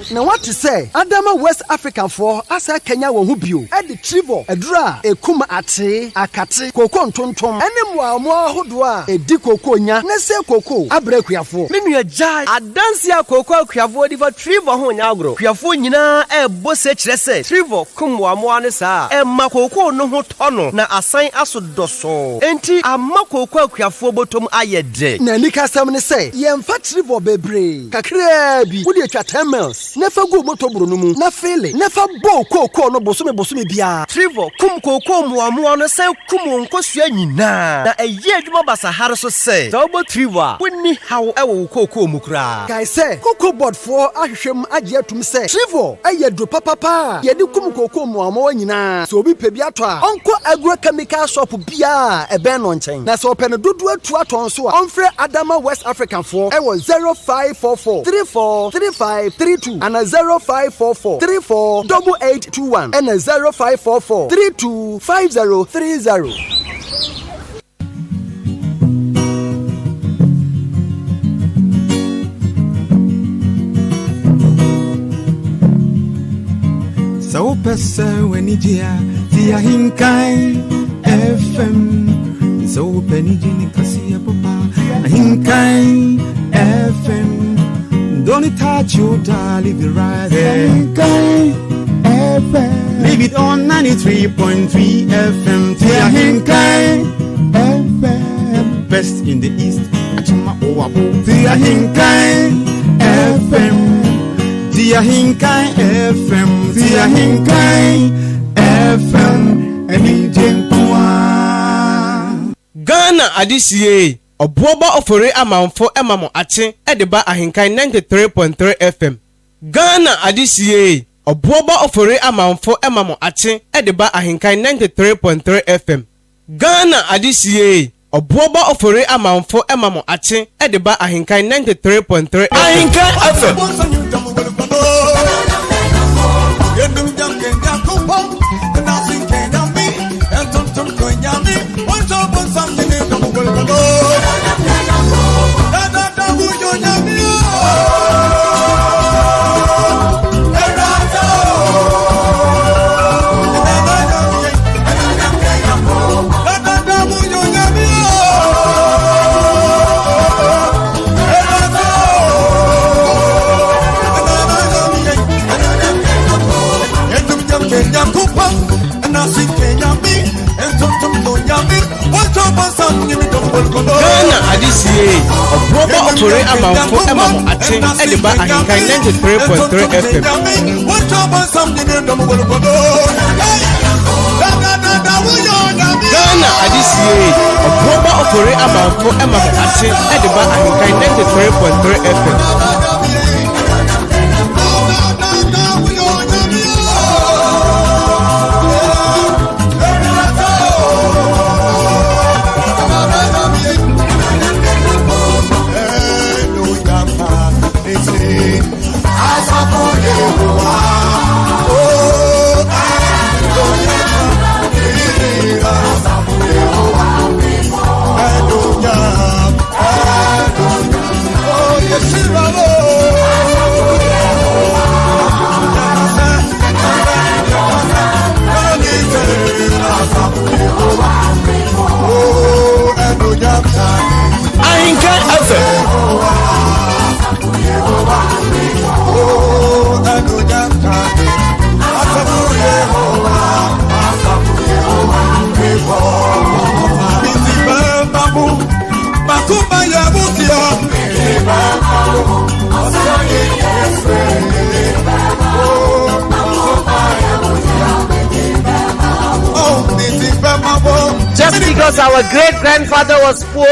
Now what to say? Adama West African for asa Kenya wo hubio. E the trivo edra ekuma ate akate koko ntontom. Ene mo ahodo a edi koko nya na se koko abre kuafo. Me nua jai adanse a koko akuafo di for trivo ho nya agro. Kuafo nyina e bose kire se trivo kumwa mo ne sa. E ma koko no ho tono na asan asodoso. Enti amma koko akuafo botom ayede. Na nika sam ne se yemfa trivo bebre. Kakra bi wo de atwa 10 miles. Nefa go moto bro no mu na fele nefa bo koko no bosome bia trivo kum koko muamu no se kum nkosua nyina na eye adwuma basahare so se za obo trivo a woni hawo ewo koko mu kra guy say koko board for ahwehwem age atum se trivo eye do papa ye de kum koko muamu nyina so obi pe bi ato a onko agrochemical shop bia e ben no nchen na so open dodo atu aton so a onfre Adama West African for ewo 0544 343532 and a 0544 348821 and a 0544 325030. So pesa wenijia tia hinkai FM. So penijini kasia papa hinkai FM. Don't touch you, darling, leave it right there. Leave it on 93.3 FM. Tia Hinkai FM. Best in the East. Achuma Owabu. Tia Hinkai FM. Tia Hinkai FM. Tia Hinkai FM. Ghana adisiye. Obuoba Ofori Amanfo emamo ache edeba ahinkai 93.3 FM. Ghana adisiye. Obuoba Ofori Amanfo emamo ache edeba ahinkai 93.3 FM. Ghana adisiye. Obuoba Ofori Amanfo emamo ache edeba ahinkai 93.3 Ahinkai FM. Ghana adisiye. Obuoba Ofori Amanfo emamo ache edeba ahinkai 93.3 FM. Ghana adisiye. Obuoba Ofori Amanfo emamo ache edeba ahinkai 93.3 FM. Just because our great-grandfather was poor,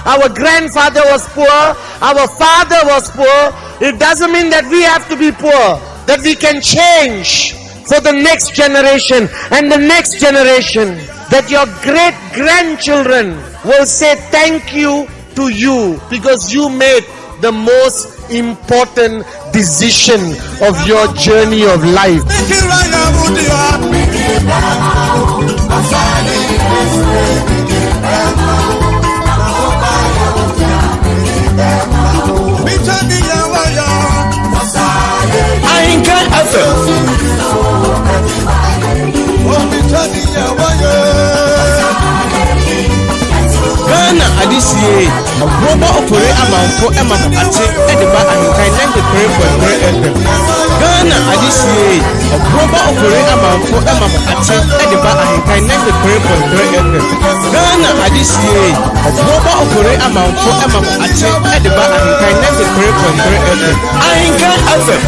our grandfather was poor, our father was poor, it doesn't mean that we have to be poor. That we can change for the next generation and the next generation. That your great-grandchildren will say thank you to you because you made the most important decision of your journey of life. Ghana adisiye Obuoba Ofori Amanfo emamo ate ediba ahinkai 93.3 FM. Ghana adisiye Obuoba Ofori Amanfo emamo ate ediba ahinkai 93.3 FM. Ghana adisiye Obuoba Ofori Amanfo emamo ate ediba ahinkai 93.3 FM. Ahinkai FM.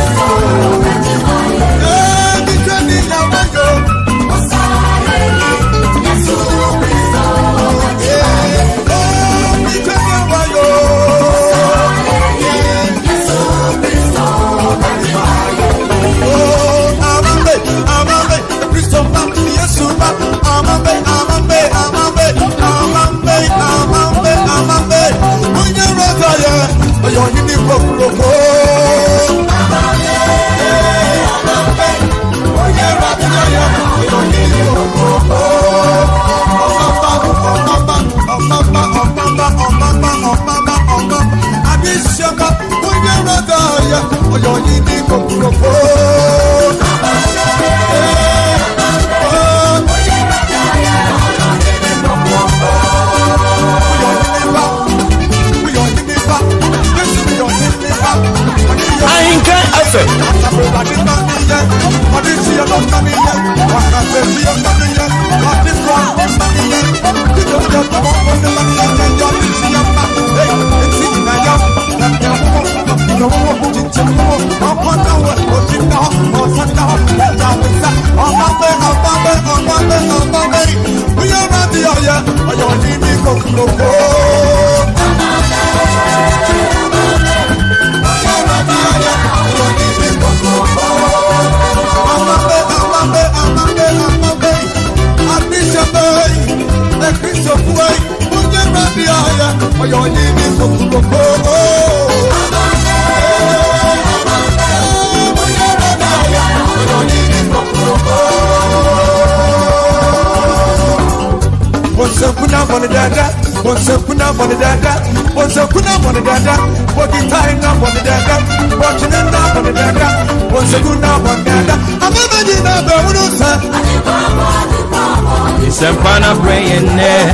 Sempana praying there.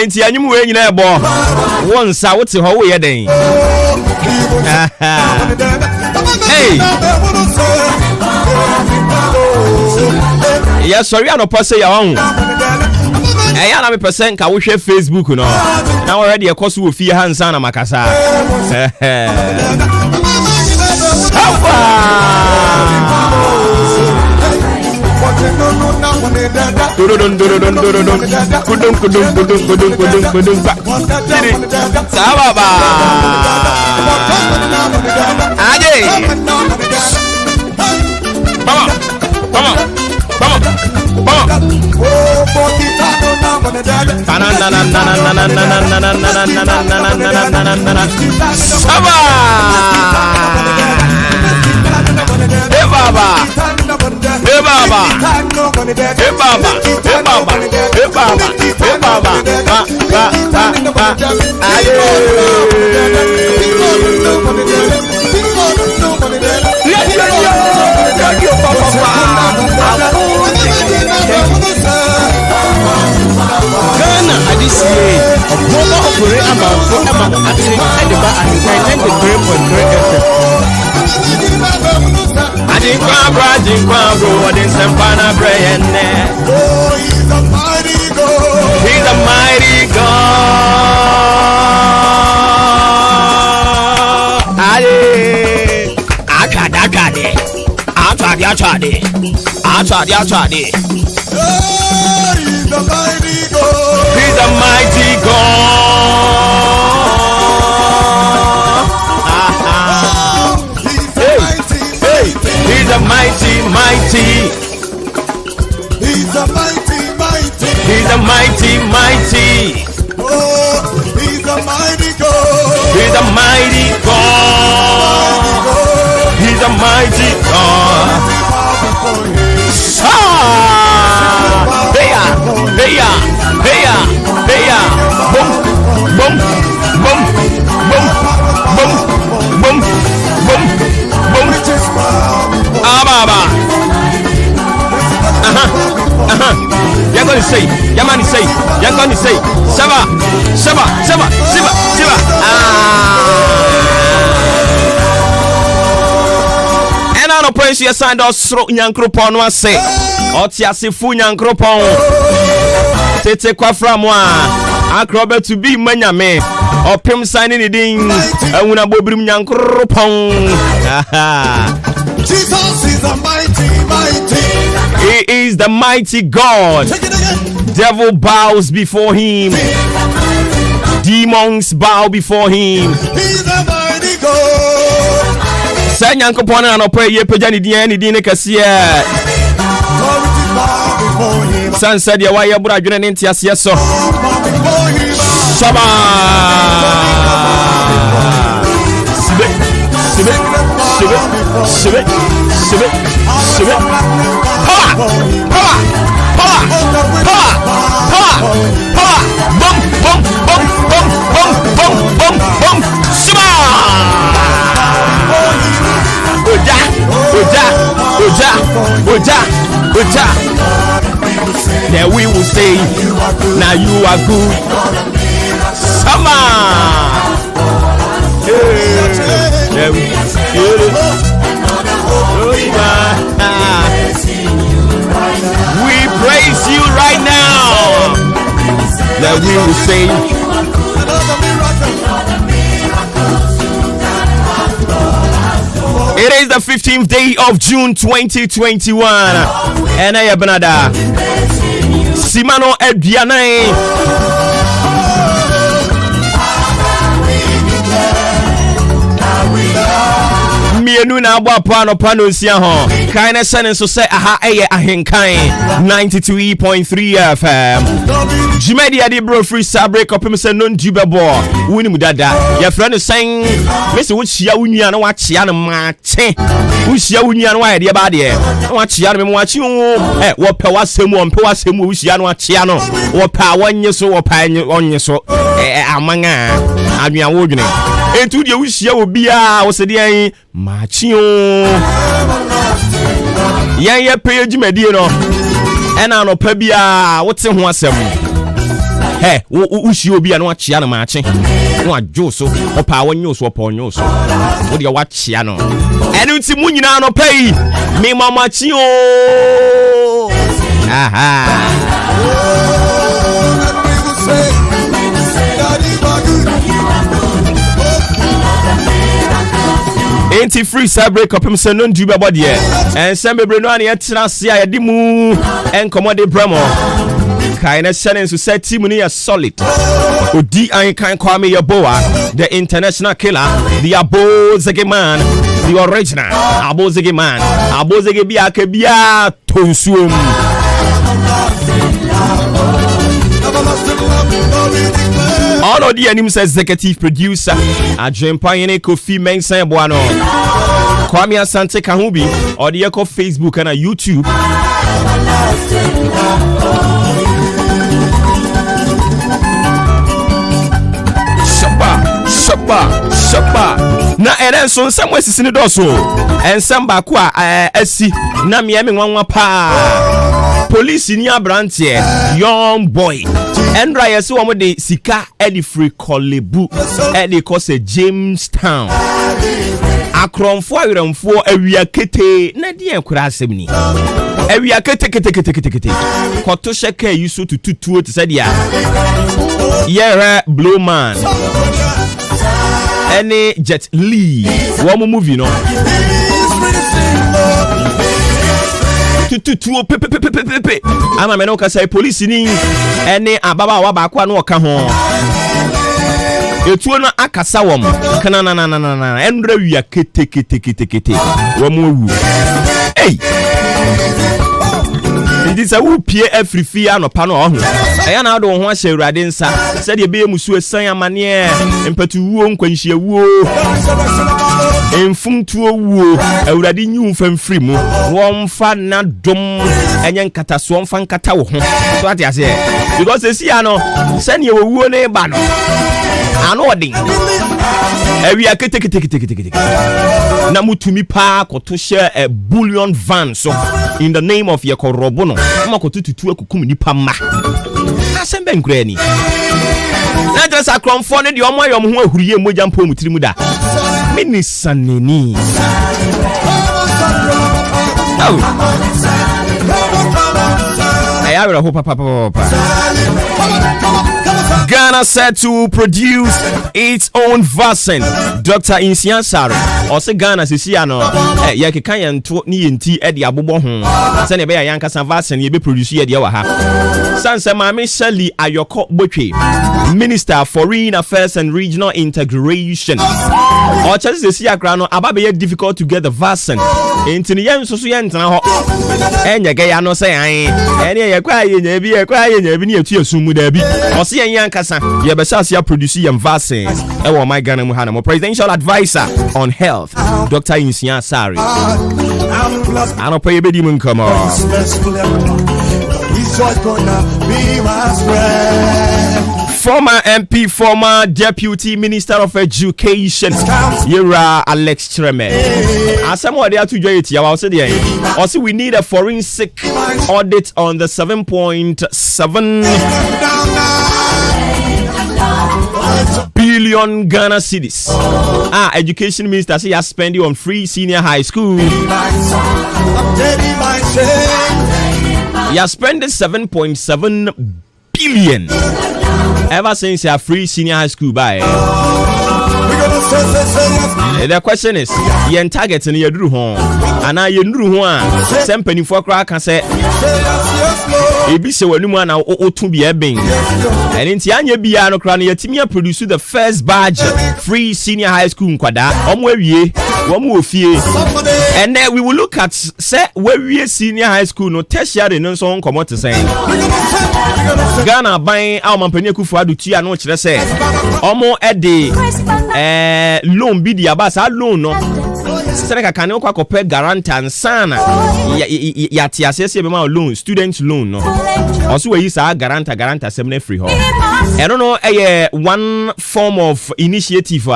Enti anyum we nyina ebo won sa wote ho we yeden. Hey. Ya sorry anopo say ya won. Ya na me person ka wo hwe Facebook no. Na already e koso wo fie hansa na makasa. Sababa. Aje. Ghana adisiye Obuoba Ofori Amanfo emamo ate ediba ahinkai 93.3 FM. Ajinkwa bro, wadin sempana praying there. Oh, he's a mighty God. He's a mighty God. Ade, akade, achade. Oh, he's a mighty God. He's a mighty God. He's a mighty. He's a mighty. He's a mighty. Oh, he's a mighty God. He's a mighty God. He's a mighty God. Yankani say. Saba. And I don't praise you signed us through Yankropon was say. Otiasifu Yankropon. Tete kwa from one. Akrobe to be manyame. Or Pim signing it in. And when I bobrim Yankropon. Jesus is the mighty. He is the mighty God. Take it again. Devil bows before him. Demons bow before him. He's the mighty God. Say Yankopon and pray ye pejani di kasiye. Authorities bow before him. San said ya waya bura dwene ne ntiase so. Bow before him. Shaba. Sibe. Power. Bum. Shaba. Oja. Then we will say, now you are good. Summer. We praise you right now. That we will say, it is the 15th day of June 2021. And I am Benada Simano Ediane. Mienu na abwa pano sia ho. Kaina sene so say aha eye ahenkan 92.3 FM. Jimedi adi bro free break up him say non dubebo. Wuni mu dada. Ya friend saying me say wo chia wunua na wa chia na Maakye. Wo chia wunua na wa ye de ba de. Na wa chia na me wa chi wo pe wasemu on pe wasemu wo chia na wa chia no. Wo pa wonye so wo pa onye so. Amanga anua wo dwene. Entu de wo chia obi a wo se de Maakye o. Yan ye page medie no. Ena no pa bia wo te ho asem. Hey, wo shi obi a no achia no Maakye. No adwo so, opa wonyo so opa onyo so. Wo de wa chia no. Enu ti mu nyina no pai. Me Maakye o. Aha. Ain't free break up him say non do about there. And some bebre no ani etra se a yedi mu en commode bremo. Kaina senen so set team ni solid. Odi an kan kwame Obuoba, the international killer, the Abozege man, the original Abozege man. Abozege bia ke bia tonsuom. All of the animals executive producer, a Jempayene Kofi Mensa Boano, Kwame Asante Kahubi, or the Echo Facebook and a YouTube. Shapa. Na eren so somewhere sisini doso. And some bakwa esi na miemi nwanwa pa. Police ni abrantie young boy. Endra yesi wo de sika edi free kolebu edi ko se Jamestown. Akromfo awiremfo awia kete na de enkura asem ni. Awia kete. Koto sheke yuso tutuo te sadia. Yere Blue Man. Any Jet Li. One movie no. Tutuo pepe. Ama meno ka say police ni ene ababa wa ba kwa no ka ho. Etuo no akasa wom. Kana na enra wia kete. Wo mu wu. Hey. Ndi sa wo pie afrifi anopa no ho. Eya na do ho ahye urade nsa. Se de be musu esan amane empatu wuo nkwanhia wuo. Emfuntuo wuo awurade nyu mfamfiri mu wonfa na dom enye nkata so wonfa nkata wo ho so ate ase because esi ano sane ye wuo ne ba no ano odin awia kete na mutumi pa koto hye bullion van so in the name of yekorobo no ma koto tutu akukum nipa ma asembe nkura ni na just akromfo ne de omo ayom ho ahuriye mogya mpo mutiri da minisaneni ayawra ho papa Ghana said to produce its own vaccine. Dr. Insian Sari also Ghana sisi ano ye keka yento ni yenti e de abobo ho se ne be yanka san vaccine ye be produce ye de wa ha sanse mame Shirley Ayoko Botwe, Minister of Foreign Affairs and Regional Integration. Or chances sisi akra no aba be difficult to get the vaccine enti yen so so yen tena ho enya ge ya no se an ene ye kwa ye nya bi ne etu asum da bi o se yen yankasa ye be sha sia produce yem vaccine e wo my Ghana mu ha na presidential advisor on health Dr. Insian Sari ano pay be di mun come former MP, former Deputy Minister of Education, Yera Alex Treme. As someone there to join it, I was saying, also we need a forensic audit on the 7.7 billion Ghana cedis. Education Minister say has spending on free senior high school. You are spending 7.7 billion ever since you are free senior high school by. The question is, you target in your drew home, and I drew one. Some penny for crack and say, if you say, well, you want to be a bing, and in Tianya Biano Crown, your team produce the first badge free senior high school in Quada, one more fear, and then we will look at say where we senior high school, no tertiary, no song come out to say Ghana buying our Mampania Kufa do Tia, no, let's say, almost a day. Loan be the abasa loan no Seneca can no compare guarantor sana yati assess be loan student loan no also we use our guarantor seminar free home I don't know one form of initiative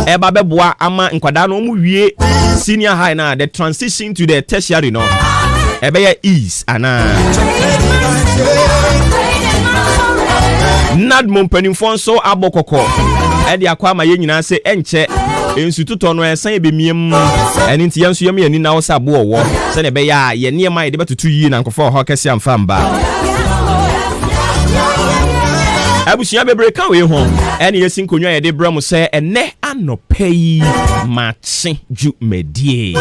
eba beboa ama nkwada no mu wie senior high na the transition to the tertiary no ebe ease ana Nad Mumpenifon so abokoko Edi akwama ye nyina se enche ensututo no esan ebemiem eni nti yanso yem yani na wo sabo wo se ne be ya ye niema ye de betutu yi na nkofo ho kase amfamba abusia bebre kan we ho eni yesin konwa ye de bram se ene anopai Maakye ju medie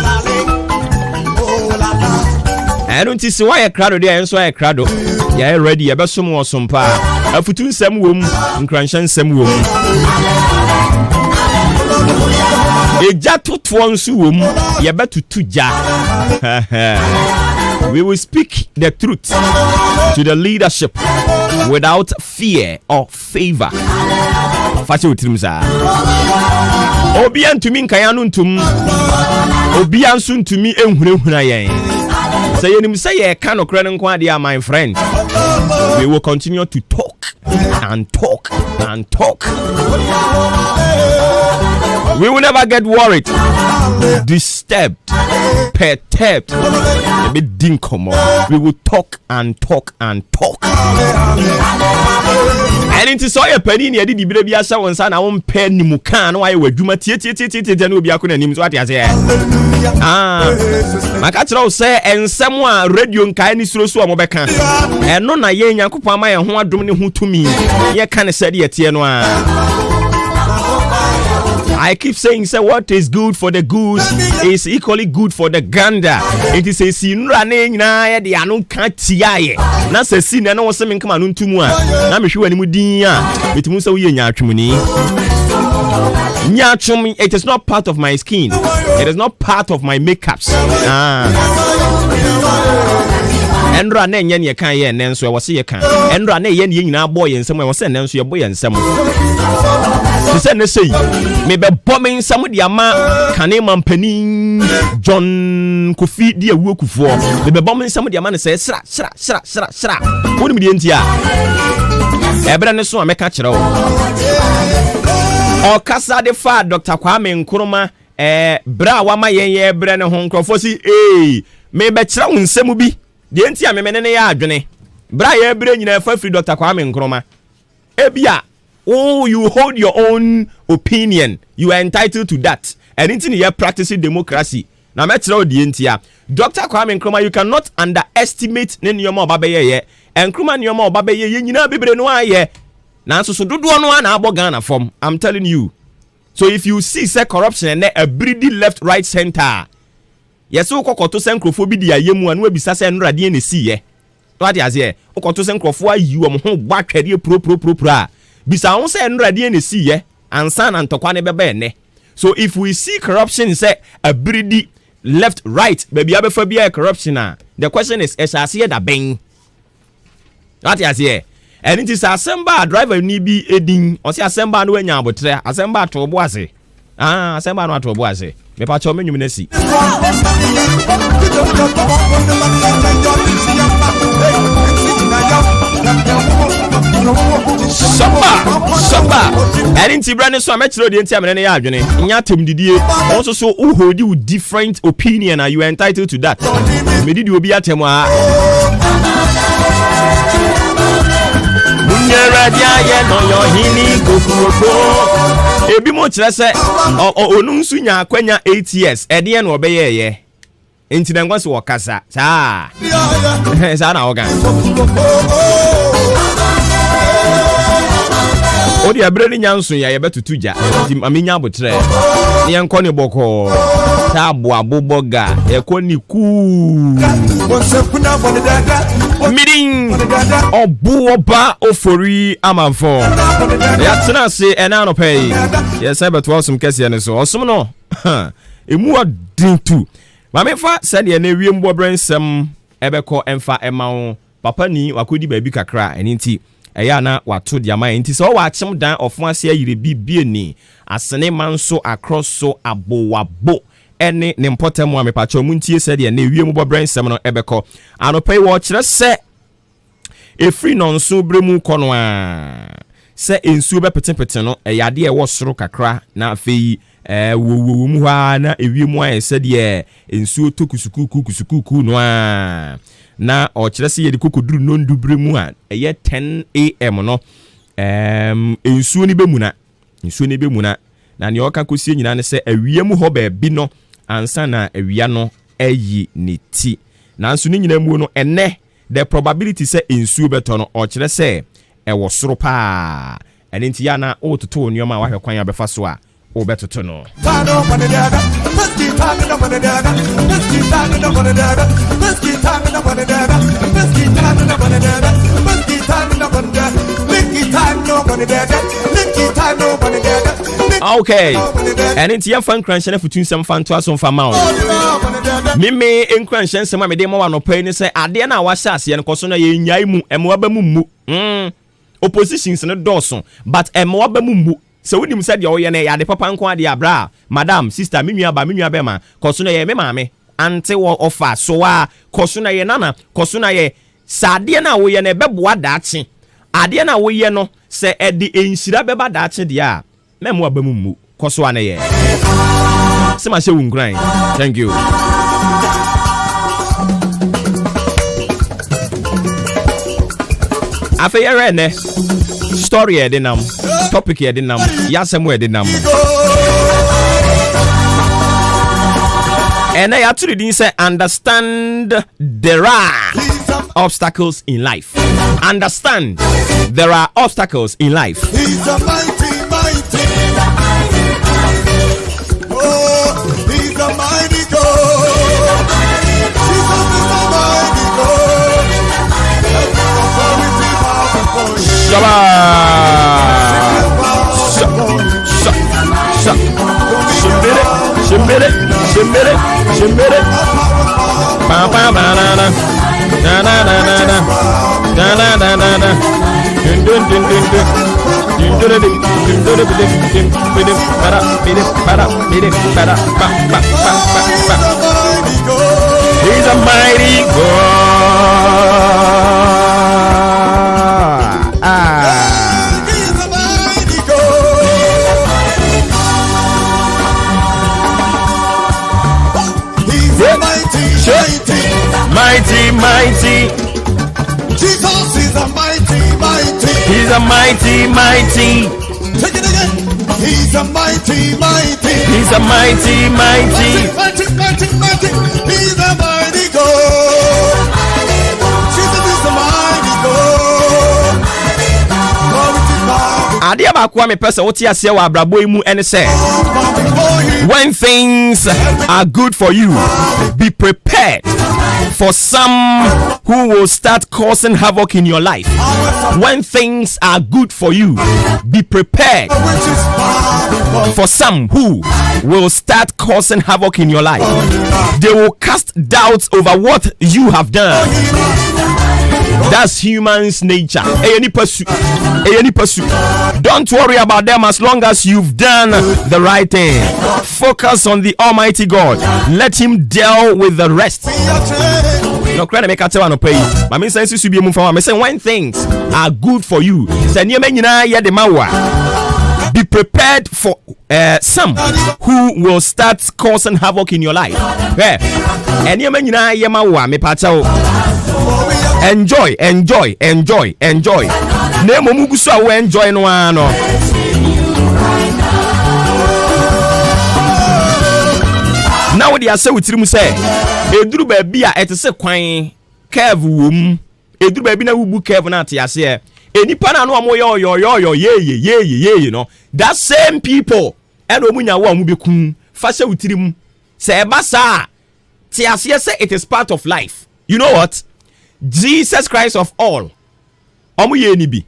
enu nti se wa ye krado de enso ye krado ya ready ye besom wo sompa afutu nsem wom nkranshan nsem wom eja totoon su wom ye betutu ja we will speak the truth to the leadership without fear or favor fache utrimza obi antumi nkayanu ntum obi ansu ntumi enhurehura yen say yenim say ye kan okra ne nkwa dia my friend we will continue to talk and talk and talk. We will never get worried, disturbed, perturbed. A bit dinkomo. We will talk and talk and talk. And into so a penny near the Biblia sounds and I won't pen Nimukan. Why would you no be a good name? What I say? My catcher say, and someone radio and kindness through so Mobeka. And no, I ain't Yakupama and who are doing who to me. You can't say it, I keep saying, say, what is good for the goose is equally good for the gander. It is a sin running na the anu can't tie. Na se sin and no semen come on to mua. I'm sure any mudia. It must be nyachumuni. Nyachum, it is not part of my skin. It is not part of my makeups. Endra ne yen ye kan ye nen so e wo se ye kan. Endra ne yen ye nyina boy ensem e wo se nen so ye boy ensem. Say ne say me be bombing some de ama kane mampani John Kofi de awu akufo. Me be bombing some de ama ne say sra. Woni me de ntia. Ebra ne so ameka kire wo. O kasa de fa Dr. Kwame Nkrumah bra wa ma yen bra ne ho nkrofo si me be kire wo nsemu bi. De ntia me ne ya adwene. Bra ye bra nyina fa free Dr. Kwame Nkrumah. Ebia you hold your own opinion. You are entitled to that. And anything you practicing democracy. Now, Dr. Kwame Nkrumah, you cannot underestimate Nyoma Babeye. And Nkrumah Nyoma Babeye, you know, Bibre Noa ye. Now, so do one Abogana form. I'm telling you. So if you see say corruption and a breedy left, right, center, yes, so Kokoto Senkophobia, Yemu, and Webisasa and Radian see. What is here? Okoto Senkofua, you am home back career pro. Bisa on say nrade na si ye ansa na ntokwa ne bebe ne. So if we see corruption say a breedy left right baby abefa bia corruption the question is esase da ben. What is here? And it is assemble driver ni bi edin o say assemble no anya abotre assemble to bo ase. Assemble no to bo ase. Me pa cho menwum na si. Samba. And in Brandon, so I met you the entire many adwene. Nyatem didie. Also so who hold you different opinion, are you entitled to that? Me did you be at him. Ebi mo kire se onu nsu nya akwanya 8 years ede na obeye ye enti na ngwase wo kasa saa saa na ogan odi abre ni nyanso ya ye betutuja tim amenya abotre ne yanko ne boko tabo aboboga ekoni ku meeting Obuoba Ofori Amanfo ya tena se ena no pay yes I beto osum kese ne so osum no emu adintu ma me fa se de na wiem bo brensem ebeko emfa emawo papa ni wakodi baabi kakra eninti eya na wato dia ma enti so wa achim dan ofo ase ayire bibie ni asene manso across so abowabo ene ne mpotem wa mepacho muntie se de na wiem bo brensem no ebeko anopai wo kire se efri no nso bremu kono a se ensuo be petepete no eyade e wo soro kakra na afei wo mu ha na ewiemu a se de ensuo tokusuku no a na o kire se ye de kokoduru no ndubre mu a eye 10 am no ensuo ni bemu na na ne oka kosie nyina ne se awiemu ho ba bi no ansa na awia no ayi ne ti na nso ni nyina mu no ene the probability say ensuo beto no o kire se e wo soro pa enti ya na o toto nyoma wa hwekwan ya befa so a o betoto no okay and enti ya fan cranshe na futun sem fan to aso fa ma mimi encranshe sem me de mo wa no pa ni se ade na wa sha ase ne koso na ye nyai mu emwa ba mu oppositions no doso but emwa ba mu se wonim said yo ye na ya de papa nko ade abra madam sister menua be ma koso na ye me maame ante wo offer so a koso na ye nana koso na ye sade na wo ye na beboa daache ade na wo ye no se ede enhira beba daache de a memo abamu koso ana ye se ma se wungran thank you afeyere ne story edinam topic edinam yasem edinam and I actually didn't say understand there are obstacles in life. Understand there are obstacles in life. He's a mighty. Oh, he's a mighty God. Shimbere. Pa pa banana. Na na na na na. Na na na na na. Dun dun dun dun He's a mighty God. He's a mighty God. He's a Mighty. Jesus is a mighty. He's a mighty. Take it again. He's a mighty. He's a mighty. Mighty. He's a mighty God. Jesus is a mighty God. Glory to God. Adia baako a me pese wote ase wa abrabo mu ene se when things are good for you, be prepared for some who will start causing havoc in your life. When things are good for you, be prepared for some who will start causing havoc in your life. They will cast doubts over what you have done. That's human's nature. Don't worry about them as long as you've done the right thing. Focus on the Almighty God. Let Him deal with the rest. No credit make tell no pay. My mean sense you be from. I say when things are good for you, be prepared for some who will start causing havoc in your life. Enjoy. Name mugusa we enjoy no ano. Now they are say with him say eduru ba bia etese kwan curve wom eduru ba bi na wubu curve na ate ase enipa na no amoyo ye no that same people and omunya wo amu bekun fa se wutirim se eba sa te ase say it is part of life. You know what? Jesus Christ of all omu ye ni bi.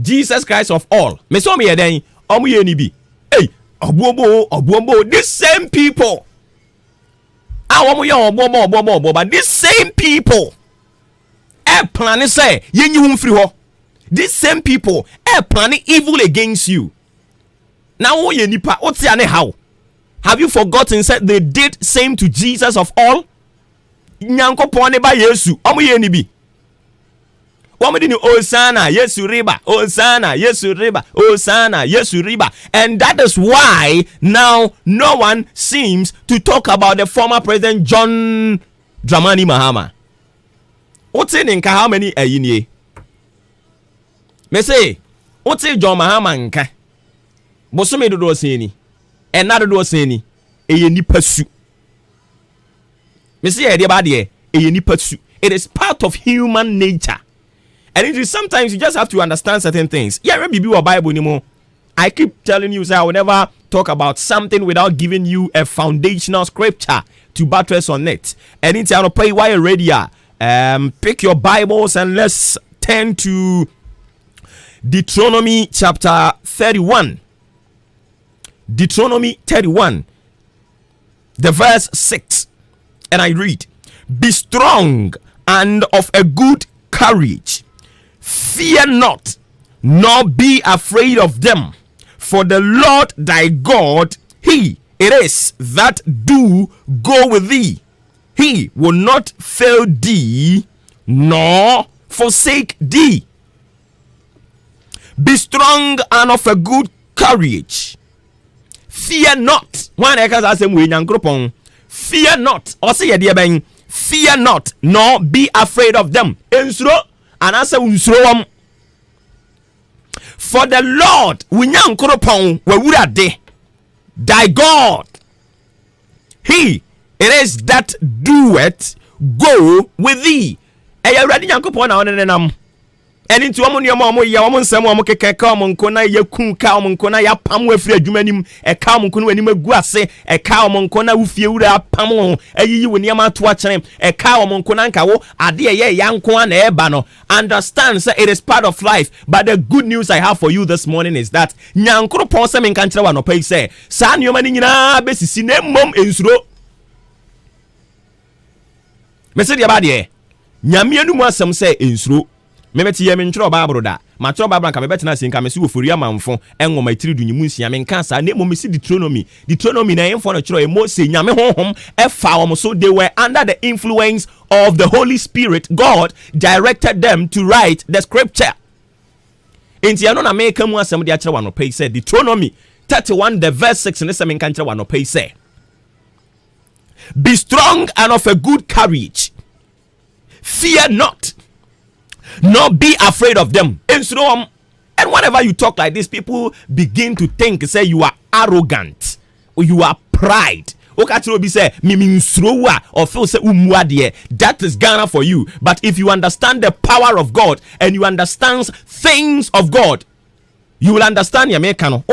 Jesus Christ of all me so me eden omu ye ni bi. Hey, Obuobo, these same people. But these same people planning say these same people planning evil against you. Now how? Have you forgotten said they did same to Jesus of all? Nyankopon ba Yesu omo ye ni bi. Osana, Yesu riba. And that is why now no one seems to talk about the former president John Dramani Mahama. What's in how many ayini? Me say, what's John Mahama nka? Bosume do seni. And not do seni. Eyeni pasu. Me say eyeni pasu. It is part of human nature. And it is sometimes you just have to understand certain things. Yeah, maybe your Bible anymore. I keep telling you, I will never talk about something without giving you a foundational scripture to buttress on it. And it's I'll pray while you're ready. Pick your Bibles and let's turn to Deuteronomy chapter 31. Deuteronomy 31, the verse 6. And I read, "Be strong and of a good courage. Fear not, nor be afraid of them, for the Lord thy God, He it is that do go with thee. He will not fail thee, nor forsake thee. Be strong and of a good courage. Fear not." One fear not. Or say fear not, nor be afraid of them. And I say, for the Lord, thy God, He it is that doeth go with thee. And into ya nsem keka omonkona yakun ka omonkona ya pam afiri adwumanim e ka omonkona anim aguase e ka omonkona ufie wura pam ayiyi woni ama to akere e ka omonkona nka wo ade ye yanko na eba no. Understand say it is part of life, but the good news I have for you this morning is that nyankoro pon se menka nkere wa no pai say sa nioma ni nyina besisi na mom ensuro message ya ba de nyame anu mu asem say ensuro. Memeti ye mentro Bible da. Matro Bible nka mebetena se nka mesi Ofori Amanfo enwoma itiri du nyimu nsia menka sa na mo mesi Deuteronomy. Deuteronomy na yemfo no kiro e Mose nyame honhom e fa wo so they were under the influence of the Holy Spirit. God directed them to write the scripture. Enti ano na meka mu asem de akere wa no pay say Deuteronomy 31 the verse 6 ne se menka akere wa no pay say, be strong and of a good courage. Fear not, nor be afraid of them. And whenever you talk like this, people begin to think, say you are arrogant or you are pride. Say, or feel say that is Ghana for you. But if you understand the power of God and you understand things of God, you will understand your mekano.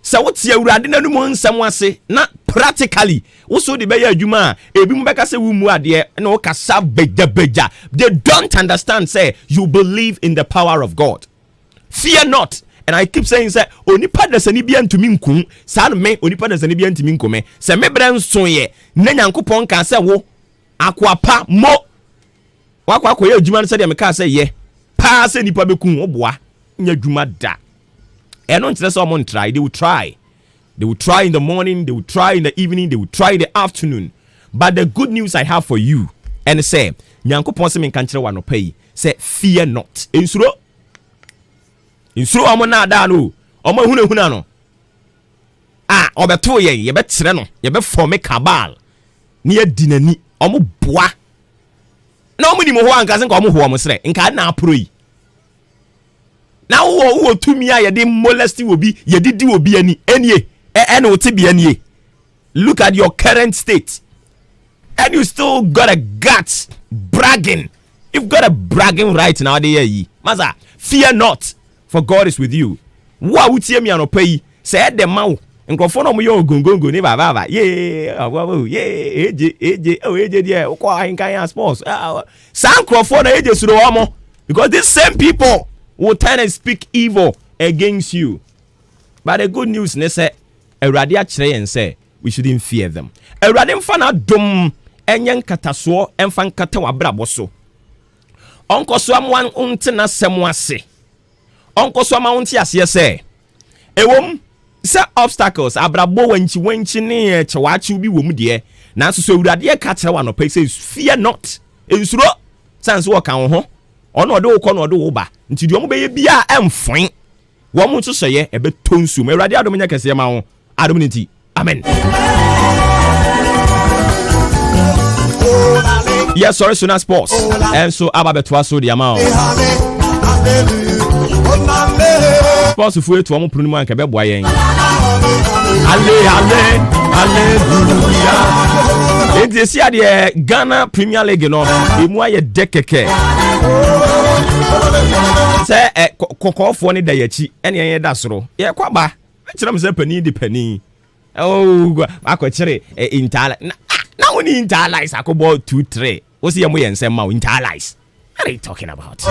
So what's your radin someone say not practically also the beya juma ebi mbeka say wumu ade no kasa beja. They don't understand, say you believe in the power of God. Fear not. And I keep saying say onipa da sani bia ntumi nkum sa no me onipa da sani bia ntumi nkome se mebra nso ye na nyankopon ka say wo akwapa mo wakwa akoye adwuma se de me ka say ye pa se nipa bekun oboa nya adwuma da. And on someone try, they will try. They will try in the morning, they will try in the evening, they will try in the afternoon. But the good news I have for you, and say, Nyankopon se men kanchire wa no pay, say fear not. Insuro omo na da no, omo huna no. Obeto ye betre no, ye be form cabal. Ni adinani, omo boa. Na omo ni mo ho anka se nka omo ho omo sre, nka na aproi. Now who to me I did molesty will be ye did will be any any. Look at your current state. And you still got a guts bragging. You've got a bragging right now. Maza, fear not, for God is with you. What would me on pay? Said the mouth. And go for no yo gungo ne baba. Yeah, sports. San Crawford ages to the because these same people will turn and speak evil against you. But the good news is that Eradi actually and say we shouldn't fear them. Eradi mfana dum enyen kataso emfan kata wabraboso. Onko so amwan unte na semwase. Onko so amwan unte ase say. Ewom se obstacles abrabo wanchi ne chewachi bi wom de. Na so so Eradi e ka kire wa no pay say fear not. Ensuro sans wo kan ho. Ono de wo ko no de wo ba. Nti de omo be ye bia emfon. Wo mo so soye e be tonsu. Eradi adom nya kese ma ho. Adom nti. Amen. Yes, sorry, Suna Sports. And so Ababetua so the amount. Sports if we to one prunimu and kebe boy. Hallelujah. It is here the Ghana Premier League no. Emu aye dekeke. Say kokofo for ni da yachi. Ene ye da soro. Ye kwaba. Kira me say pani di pani. Oh, akwachire intala. Now we need interlies. I could ball 2-3. What's the way and say interlies? What are you talking about?